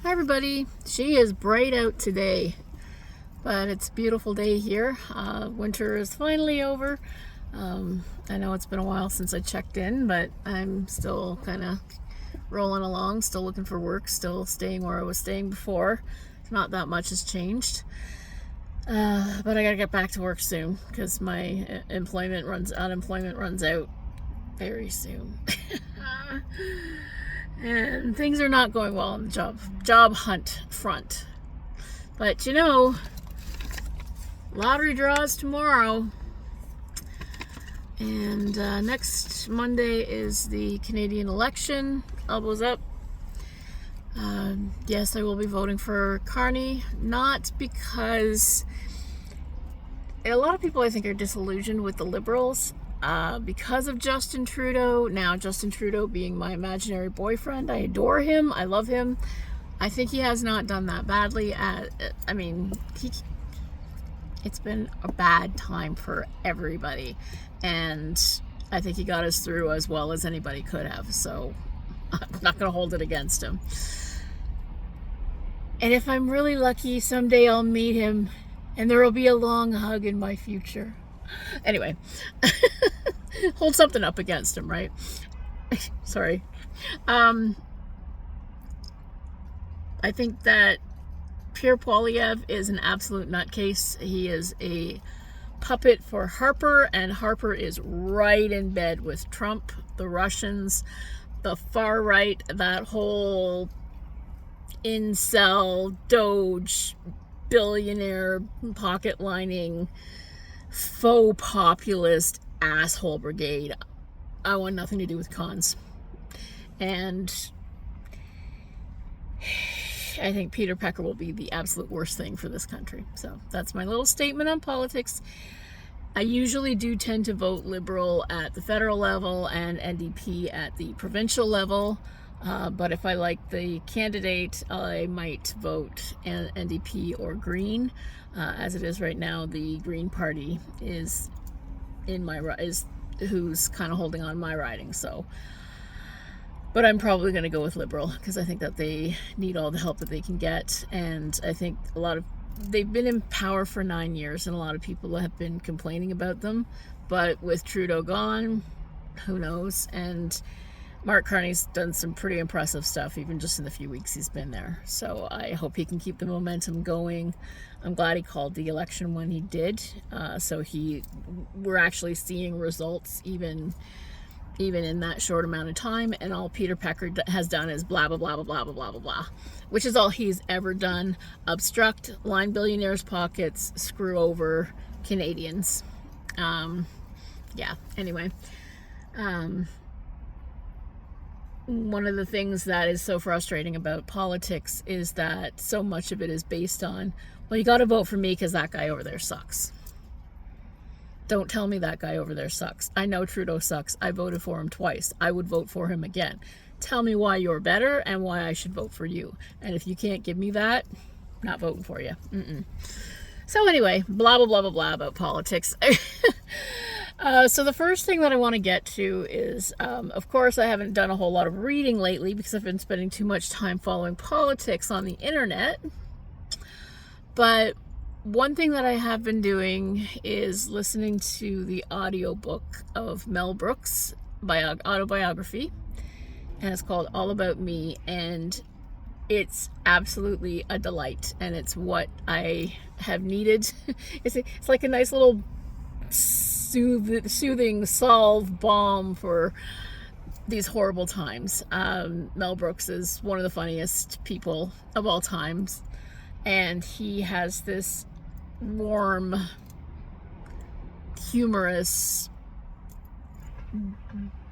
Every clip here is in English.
Hi everybody. She is bright out today, but it's a beautiful day here. Winter is finally over. I know it's been a while since I checked in, but I'm still kind of rolling along, still looking for work, still staying where I was staying before. Not that much has changed. But I gotta get back to work soon because my unemployment runs out very soon. And things are not going well on the job hunt front. But lottery draws tomorrow. And next Monday is the Canadian election. Elbows up. Yes, I will be voting for Carney. Not because a lot of people, I think, are disillusioned with the Liberals because of Justin Trudeau. Now, Justin Trudeau being my imaginary boyfriend, I adore him. I love him. I think he has not done that badly. It's been a bad time for everybody, and I think he got us through as well as anybody could have. So I'm not going to hold it against him. And if I'm really lucky, someday I'll meet him and there will be a long hug in my future. Anyway, hold something up against him, right? Sorry. I think that Pierre Poilievre is an absolute nutcase. He is a puppet for Harper, and Harper is right in bed with Trump, the Russians, the far right, that whole incel, Doge, billionaire, pocket lining, faux populist asshole brigade. I want nothing to do with cons. And I think Peter Pecker will be the absolute worst thing for this country. So that's my little statement on politics. I usually do tend to vote Liberal at the federal level and NDP at the provincial level. But if I like the candidate, I might vote NDP or Green. As it is right now, the Green Party is who's kind of holding on my riding. So, but I'm probably going to go with Liberal because I think that they need all the help that they can get, and I think they've been in power for 9 years, and a lot of people have been complaining about them. But with Trudeau gone, who knows? And Mark Carney's done some pretty impressive stuff, even just in the few weeks he's been there. So I hope he can keep the momentum going. I'm glad he called the election when he did. So we're actually seeing results even in that short amount of time. And all Peter Pecker has done is blah, blah, blah, blah, blah, blah, blah, blah, blah, which is all he's ever done. Obstruct, line billionaires' pockets, screw over Canadians. Anyway. One of the things that is so frustrating about politics is that so much of it is based on, well, you got to vote for me because that guy over there sucks. Don't tell me that guy over there sucks. I know Trudeau sucks. I voted for him twice. I would vote for him again. Tell me why you're better and why I should vote for you. And if you can't give me that, not voting for you. So anyway, blah, blah, blah, blah, blah about politics. So the first thing that I want to get to is, of course, I haven't done a whole lot of reading lately because I've been spending too much time following politics on the internet. But one thing that I have been doing is listening to the audiobook of Mel Brooks' autobiography, and it's called All About Me, and it's absolutely a delight, and it's what I have needed. It's like a nice little soothing salve balm for these horrible times. Mel Brooks is one of the funniest people of all times, and he has this warm, humorous,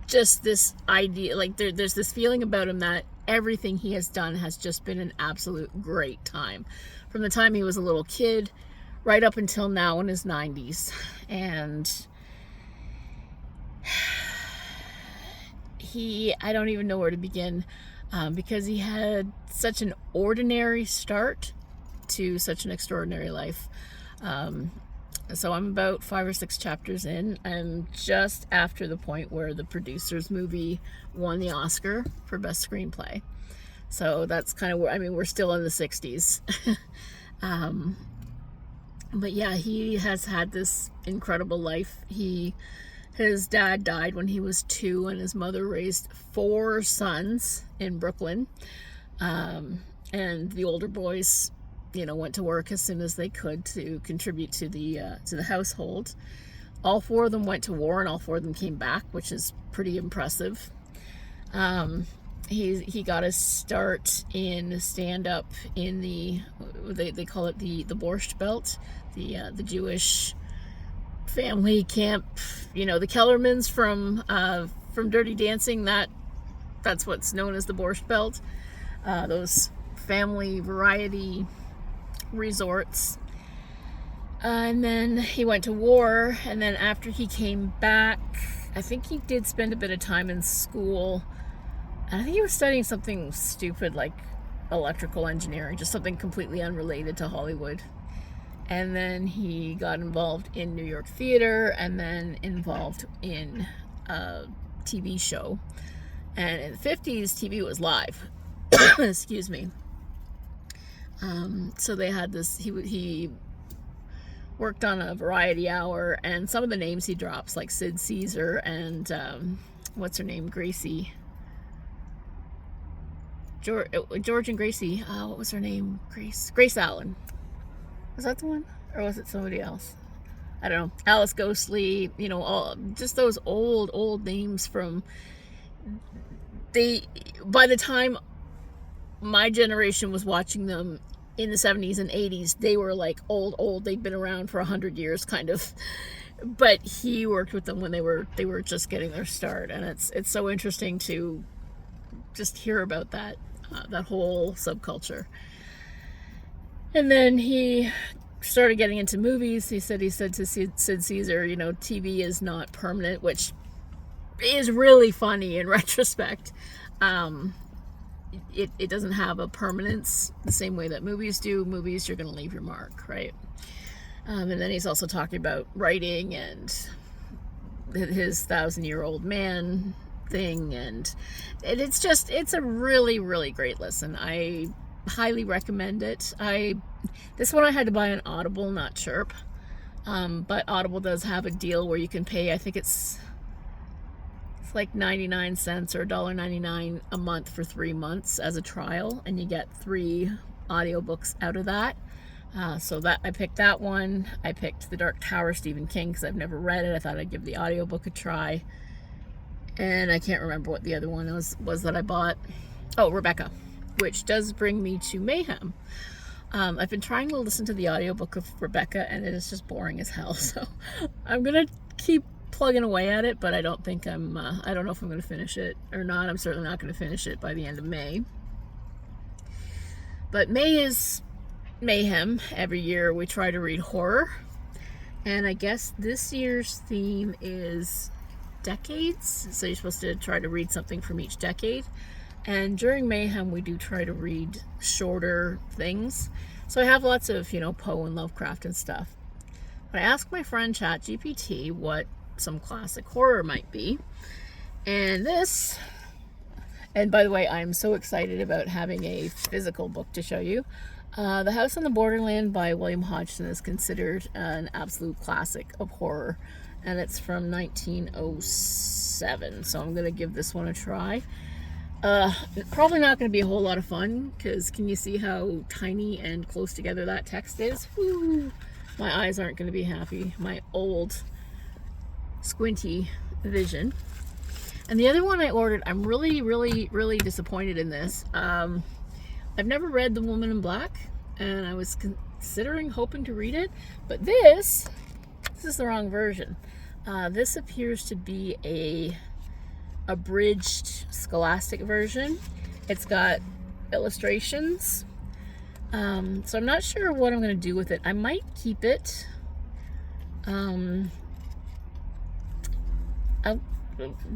just this idea, like there's this feeling about him that everything he has done has just been an absolute great time, from the time he was a little kid right up until now in his 90s. And I don't even know where to begin, because he had such an ordinary start to such an extraordinary life. So I'm about 5 or 6 chapters in. I'm just after the point where the producer's movie won the Oscar for Best Screenplay. So that's kind of where, I mean, we're still in the 60s. But yeah, he has had this incredible life. His dad died when he was 2, and his mother raised 4 sons in Brooklyn. And the older boys, went to work as soon as they could to contribute to the household. All 4 of them went to war, and all 4 of them came back, which is pretty impressive. He got his start in stand-up in they call it the Borscht Belt, the Jewish family camp, the Kellermans from Dirty Dancing. That's what's known as the Borscht Belt. Those family variety resorts. And then he went to war, and then after he came back, I think he did spend a bit of time in school. I think he was studying something stupid like electrical engineering, just something completely unrelated to Hollywood. And then he got involved in New York theater, and then involved in a TV show. And in the 50s, TV was live. Excuse me. So they had this, he worked on a variety hour, and some of the names he drops, like Sid Caesar and what's her name, Gracie. George and Gracie. What was her name? Grace Allen. Was that the one? Or was it somebody else? I don't know. Alice Ghostly, all just those old names from by the time my generation was watching them in the 70s and 80s, they were like old. They'd been around for 100 years kind of. But he worked with them when they were just getting their start, and it's so interesting to just hear about that whole subculture. And then he started getting into movies. He said to Sid Caesar, TV is not permanent, which is really funny in retrospect. It doesn't have a permanence the same way that movies do. Movies, you're going to leave your mark, right? And then he's also talking about writing and his 1,000-year-old man thing, and it's a really, really great listen. I highly recommend it. This one I had to buy on Audible, not Chirp, but Audible does have a deal where you can pay, I think it's like 99 cents or $1.99 a month for 3 months as a trial, and you get 3 audiobooks out of that. So that I picked that one. I picked The Dark Tower, Stephen King, because I've never read it. I thought I'd give the audiobook a try. And I can't remember what the other one was that I bought. Oh, Rebecca, which does bring me to Mayhem. I've been trying to listen to the audiobook of Rebecca, and it is just boring as hell. So I'm going to keep plugging away at it, but I don't think I don't know if I'm going to finish it or not. I'm certainly not going to finish it by the end of May. But May is Mayhem. Every year we try to read horror. And I guess this year's theme is decades. So you're supposed to try to read something from each decade. And during Mayhem, we do try to read shorter things. So I have lots of, Poe and Lovecraft and stuff. But I asked my friend ChatGPT what some classic horror might be. And by the way, I'm so excited about having a physical book to show you. The House on the Borderland by William Hodgson is considered an absolute classic of horror. And it's from 1907. So I'm going to give this one a try. Probably not going to be a whole lot of fun, because can you see how tiny and close together that text is? Woo! My eyes aren't going to be happy. My old squinty vision. And the other one I ordered, I'm really, really, really disappointed in this. I've never read The Woman in Black, and I was hoping to read it, but this is the wrong version. This appears to be a abridged scholastic version. It's got illustrations. So I'm not sure what I'm going to do with it. I might keep it.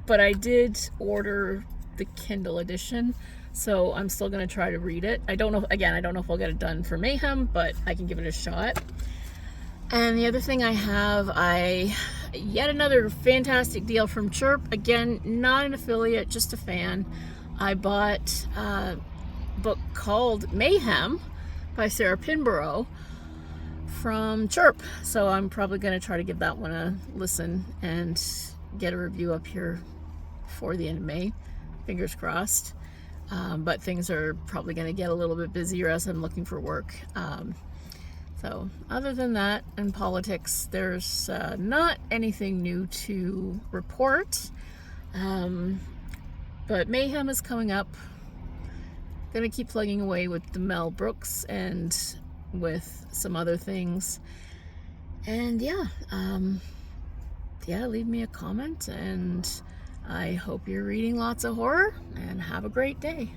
But I did order the Kindle edition, so I'm still going to try to read it. I don't know if I'll get it done for Mayhem, but I can give it a shot. And the other thing I have, yet another fantastic deal from Chirp. Again, not an affiliate, just a fan. I bought book called Mayhem by Sarah Pinborough from Chirp. So I'm probably going to try to give that one a listen and get a review up here for the end of May. Fingers crossed. But things are probably going to get a little bit busier as I'm looking for work. So other than that, in politics, there's not anything new to report. But Mayhem is coming up. Gonna keep plugging away with the Mel Brooks and with some other things. And yeah, leave me a comment, and I hope you're reading lots of horror, and have a great day.